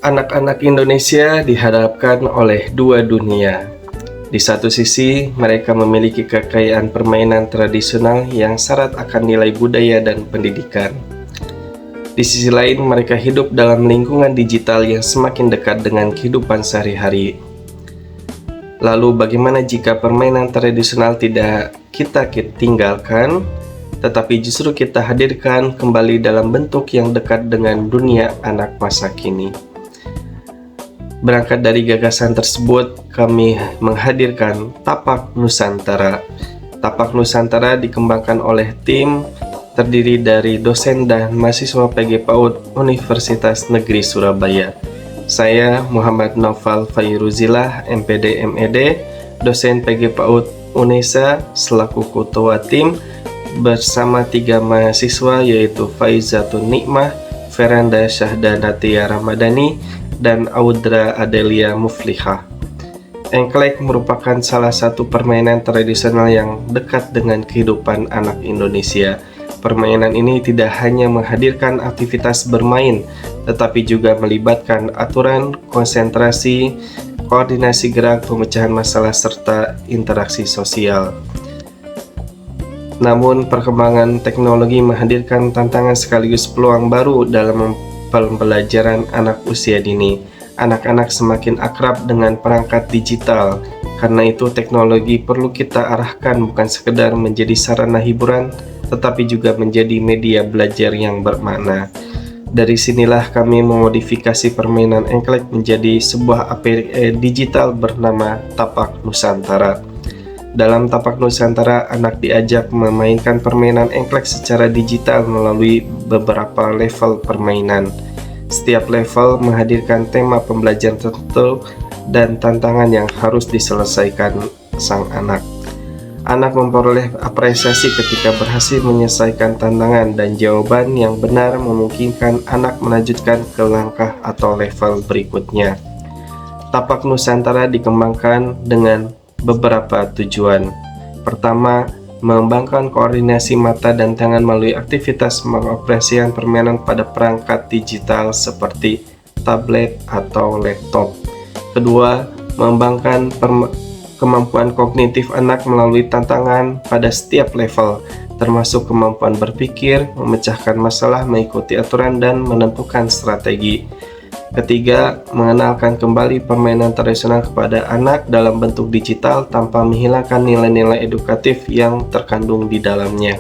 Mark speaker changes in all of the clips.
Speaker 1: Anak-anak Indonesia dihadapkan oleh dua dunia. Di satu sisi, mereka memiliki kekayaan permainan tradisional yang syarat akan nilai budaya dan pendidikan. Di sisi lain, mereka hidup dalam lingkungan digital yang semakin dekat dengan kehidupan sehari-hari. Lalu bagaimana jika permainan tradisional tidak kita tinggalkan, tetapi justru kita hadirkan kembali dalam bentuk yang dekat dengan dunia anak masa kini? Berangkat dari gagasan tersebut, kami menghadirkan Tapak Nusantara. Tapak Nusantara dikembangkan oleh tim terdiri dari dosen dan mahasiswa PG PAUD Universitas Negeri Surabaya. Saya Muhammad Naufal Fairuzillah, MPD MED, dosen PG PAUD UNESA selaku ketua tim bersama 3 mahasiswa yaitu Faizatun Nikmah, Veranda Syahdatia Ramadhani, dan Audra Adelia Muflihah. Engklek merupakan salah satu permainan tradisional yang dekat dengan kehidupan anak Indonesia. Permainan ini tidak hanya menghadirkan aktivitas bermain, tetapi juga melibatkan aturan, konsentrasi, koordinasi gerak, pemecahan masalah, serta interaksi sosial. Namun, perkembangan teknologi menghadirkan tantangan sekaligus peluang baru dalam pembelajaran anak usia dini. Anak-anak semakin akrab dengan perangkat digital. Karena itu, teknologi perlu kita arahkan bukan sekedar menjadi sarana hiburan, tetapi juga menjadi media belajar yang bermakna. Dari sinilah kami memodifikasi permainan engklek menjadi sebuah APK digital bernama Tapak Nusantara. Dalam Tapak Nusantara, anak diajak memainkan permainan engklek secara digital melalui beberapa level permainan. Setiap level menghadirkan tema pembelajaran tertentu dan tantangan yang harus diselesaikan sang anak. Anak memperoleh apresiasi ketika berhasil menyelesaikan tantangan, dan jawaban yang benar memungkinkan anak melanjutkan ke langkah atau level berikutnya. Tapak Nusantara dikembangkan dengan beberapa tujuan. Pertama, mengembangkan koordinasi mata dan tangan melalui aktivitas mengoperasikan permainan pada perangkat digital seperti tablet atau laptop. Kedua, mengembangkan kemampuan kognitif anak melalui tantangan pada setiap level, termasuk kemampuan berpikir, memecahkan masalah, mengikuti aturan, dan menentukan strategi. Ketiga, mengenalkan kembali permainan tradisional kepada anak dalam bentuk digital tanpa menghilangkan nilai-nilai edukatif yang terkandung di dalamnya.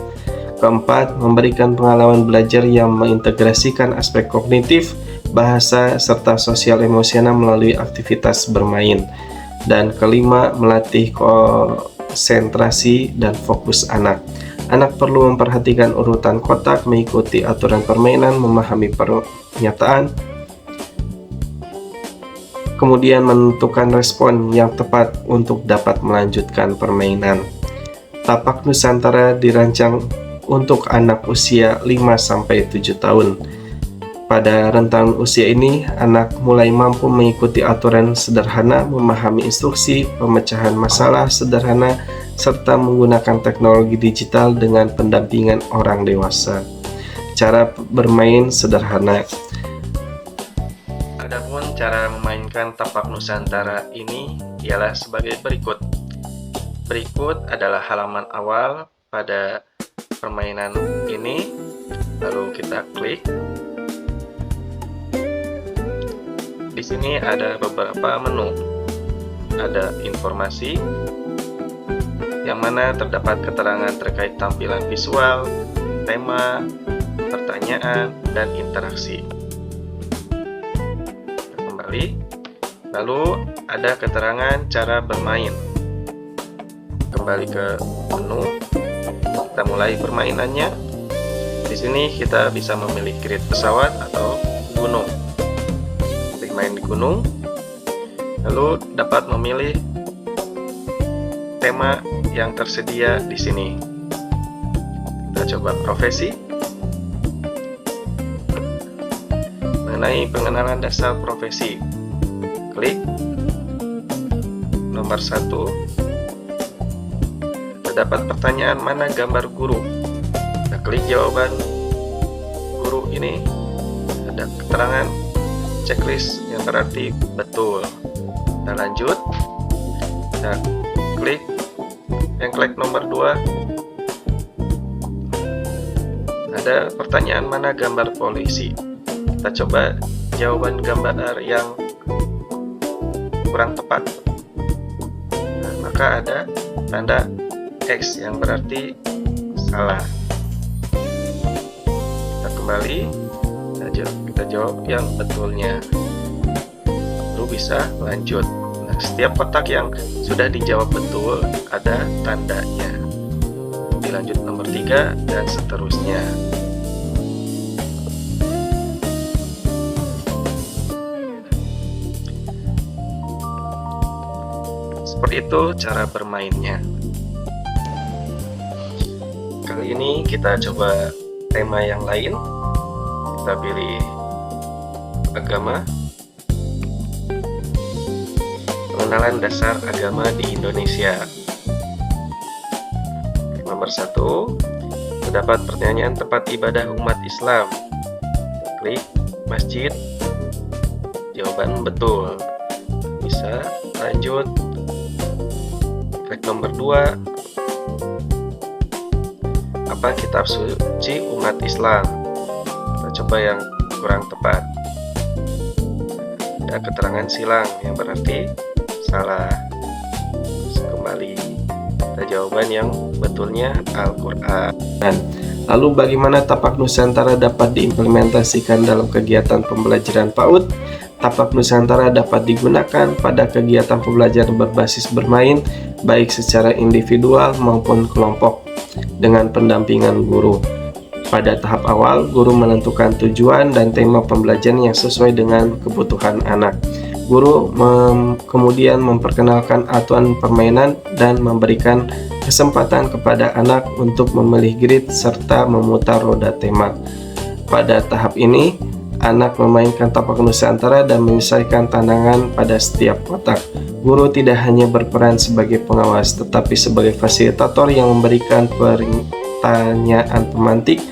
Speaker 1: Keempat, memberikan pengalaman belajar yang mengintegrasikan aspek kognitif, bahasa, serta sosial emosional melalui aktivitas bermain. Dan kelima, melatih konsentrasi dan fokus anak. Anak perlu memperhatikan urutan kotak, mengikuti aturan permainan, memahami pernyataan, kemudian menentukan respon yang tepat untuk dapat melanjutkan permainan. Tapak Nusantara dirancang untuk anak usia 5-7 tahun. Pada rentang usia ini, anak mulai mampu mengikuti aturan sederhana, memahami instruksi, pemecahan masalah sederhana, serta menggunakan teknologi digital dengan pendampingan orang dewasa. Cara bermain sederhana. Adapun cara memainkan Tapak Nusantara ini ialah sebagai berikut. Berikut adalah halaman awal pada permainan ini. Lalu kita klik. Di sini ada beberapa menu. Ada informasi, yang mana terdapat keterangan terkait tampilan visual, tema, pertanyaan, dan interaksi. Lalu ada keterangan cara bermain. Kembali ke menu, kita mulai permainannya. Di sini kita bisa memilih grid pesawat atau gunung. Bermain di gunung, lalu dapat memilih tema yang tersedia di sini. Kita coba profesi. Mengenai pengenalan dasar profesi, klik nomor 1. Terdapat pertanyaan, mana gambar guru? Kita klik jawaban guru ini. Ada keterangan checklist yang berarti betul. Kita lanjut, kita klik engklek nomor 2. Ada pertanyaan, mana gambar polisi? Kita coba jawaban gambar yang kurang tepat. Nah, maka ada tanda X yang berarti salah. Kita kembali, kita jawab yang betulnya, lalu bisa lanjut. Nah, setiap kotak yang sudah dijawab betul ada tandanya. Dilanjut nomor 3 dan seterusnya. Seperti itu cara bermainnya. Kali ini kita coba tema yang lain. Kita pilih agama. Pengenalan dasar agama di Indonesia. Nomor 1, terdapat pertanyaan tempat ibadah umat Islam. Kita klik masjid. Jawaban betul. Bisa lanjut. Klik nomor 2. Apa kitab suci umat Islam? Kita coba yang kurang tepat. Ada keterangan silang yang berarti salah. Terus kembali, kita jawaban yang betulnya Al-Quran. Lalu bagaimana tapak Nusantara dapat diimplementasikan dalam kegiatan pembelajaran PAUD? Tapak Nusantara dapat digunakan pada kegiatan pembelajaran berbasis bermain, baik secara individual maupun kelompok, dengan pendampingan guru. Pada tahap awal, guru menentukan tujuan dan tema pembelajaran yang sesuai dengan kebutuhan anak. Guru kemudian memperkenalkan aturan permainan dan memberikan kesempatan kepada anak untuk memilih grid serta memutar roda tema. Pada tahap ini, anak memainkan tapak Nusantara dan menyelesaikan tantangan pada setiap kotak. Guru tidak hanya berperan sebagai pengawas, tetapi sebagai fasilitator yang memberikan pertanyaan pemantik,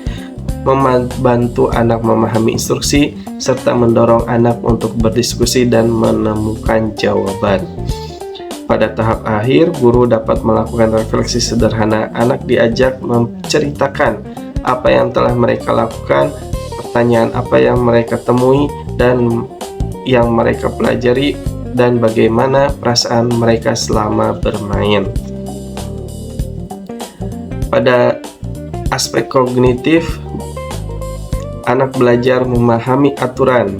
Speaker 1: membantu anak memahami instruksi, serta mendorong anak untuk berdiskusi dan menemukan jawaban. Pada tahap akhir, guru dapat melakukan refleksi sederhana. Anak diajak menceritakan apa yang telah mereka lakukan, pertanyaan apa yang mereka temui dan yang mereka pelajari, dan bagaimana perasaan mereka selama bermain. Pada aspek kognitif, anak belajar memahami aturan,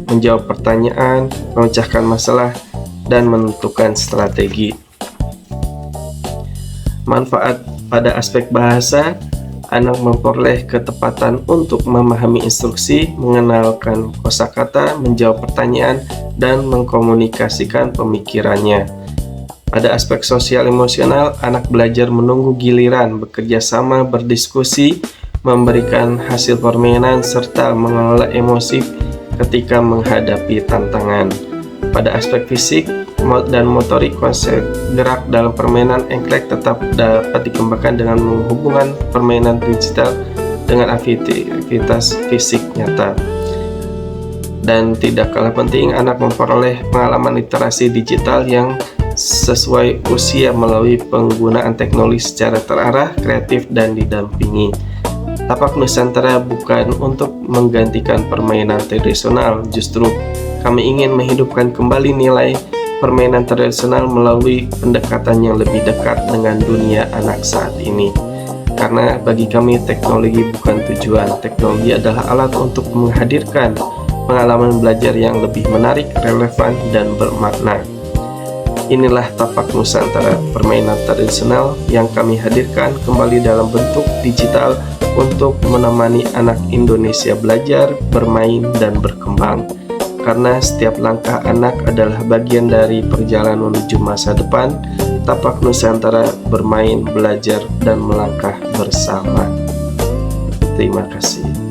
Speaker 1: menjawab pertanyaan, memecahkan masalah, dan menentukan strategi. Manfaat pada aspek bahasa, anak memperoleh ketepatan untuk memahami instruksi, mengenalkan kosakata, menjawab pertanyaan, dan mengkomunikasikan pemikirannya. Pada aspek sosial emosional, anak belajar menunggu giliran, bekerja sama, berdiskusi, memberikan hasil permainan, serta mengelola emosi ketika menghadapi tantangan. Pada aspek fisik dan motorik, konsep gerak dalam permainan engklek tetap dapat dikembangkan dengan menghubungkan permainan digital dengan aktivitas fisik nyata. Dan tidak kalah penting, anak memperoleh pengalaman literasi digital yang sesuai usia melalui penggunaan teknologi secara terarah, kreatif, dan didampingi. Tapak Nusantara bukan untuk menggantikan permainan tradisional, justru kami ingin menghidupkan kembali nilai permainan tradisional melalui pendekatan yang lebih dekat dengan dunia anak saat ini. Karena bagi kami teknologi bukan tujuan, teknologi adalah alat untuk menghadirkan pengalaman belajar yang lebih menarik, relevan, dan bermakna. Inilah Tapak Nusantara, permainan tradisional yang kami hadirkan kembali dalam bentuk digital untuk menemani anak Indonesia belajar, bermain, dan berkembang. Karena setiap langkah anak adalah bagian dari perjalanan menuju masa depan, Tapak Nusantara bermain, belajar, dan melangkah bersama. Terima kasih.